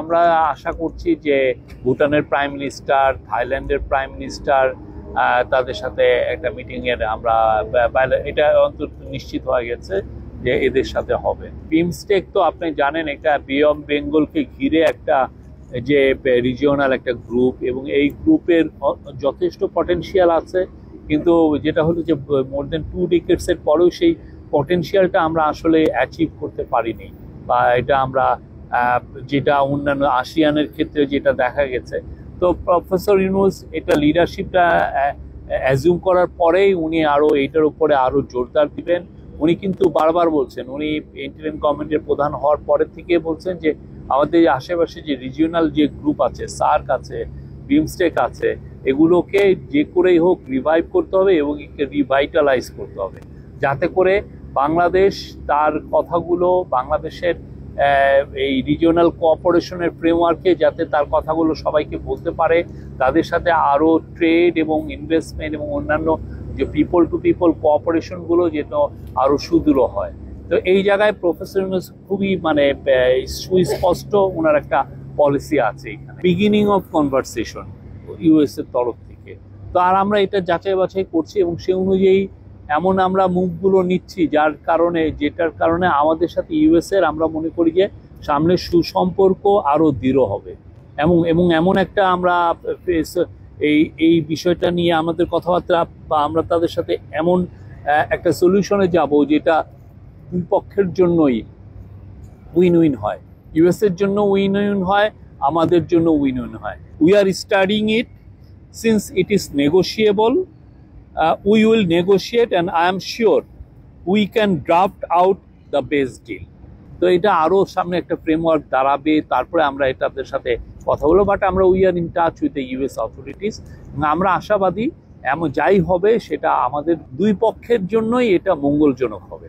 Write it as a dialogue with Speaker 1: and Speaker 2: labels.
Speaker 1: আমরা আশা করছি যে ভুটানের প্রাইম মিনিস্টার, থাইল্যান্ডের প্রাইম মিনিস্টার, তাদের সাথে একটা মিটিং এর আমরা এটা অন্তত নিশ্চিত হয়ে গেছে যে এদের সাথে হবে। বিমস্টেক তো আপনি জানেন এটা বে অফ বেঙ্গলকে ঘিরে একটা যে রিজিওনাল একটা গ্রুপ, এবং এই গ্রুপের যথেষ্ট পটেনশিয়াল আছে, কিন্তু যেটা হলো যে মোর দেন 2 ডিকেডসের পরেও সেই পটেনশিয়ালটা আমরা আসলে অ্যাচিভ করতে পারিনি, বা এটা আমরা যেটা অন্যান্য আসিয়ানের ক্ষেত্রে যেটা দেখা গেছে। তো প্রফেসর ইউনূস এটা লিডারশিপটা অ্যাজিউম করার পরেই উনি আরও এইটার উপরে আরও জোরদার দিবেন। উনি কিন্তু বারবার বলছেন, উনি ইন্টারিম গভর্নমেন্টের প্রধান হওয়ার পরের থেকে বলছেন যে আমাদের আশেপাশে যে রিজিওনাল যে গ্রুপ আছে, সার্ক আছে, বিমস্টেক আছে, এগুলোকে যে করেই হোক রিভাইভ করতে হবে এবং রিভাইটালাইজ করতে হবে, যাতে করে বাংলাদেশ তার কথাগুলো বাংলাদেশের এই রিজিওনাল কোঅপারেশনের ফ্রেমওয়ার্কে যাতে তার কথাগুলো সবাইকে বলতে পারে, তাদের সাথে আরও ট্রেড এবং ইনভেস্টমেন্ট এবং অন্যান্য যে পিপল টু পিপল কোঅপারেশনগুলো যেন আরও সুদৃঢ় হয়। তো এই জায়গায় প্রফেসর ইউনূস খুবই সুস্পষ্ট ওনার একটা পলিসি আছে এখানে, বিগিনিং অফ কনভারসেশন ইউএস এর তরফ থেকে। তো আর আমরা এটা যাচাই বাছাই করছি এবং সে অনুযায়ী এমন আমরা মুভগুলো নিচ্ছি যেটার কারণে আমাদের সাথে ইউএস এর আমরা মনে করি যে সামনে সুসম্পর্ক আরও দৃঢ় হবে, এবং এমন একটা আমরা এই বিষয়টা নিয়ে আমাদের কথাবার্তা, বা আমরা তাদের সাথে এমন একটা সলিউশনে যাব যেটা দুই পক্ষের জন্যই উইন উইন হয়, ইউএস এর জন্য উইন উইন হয়, আমাদের জন্য উইন উইন হয়। We are studying it since it is negotiable. We will negotiate and I am sure we can draft out the best deal. তো এটা আরও সামনে একটা ফ্রেমওয়ার্ক দাঁড়াবে, তারপরে আমরা এটাদের সাথে কথা বলবো। বাট আমরা we are in touch with the US authorities. আমরা আশাবাদী এমন যাই হবে সেটা আমাদের দুই পক্ষের জন্যই এটা মঙ্গলজনক হবে।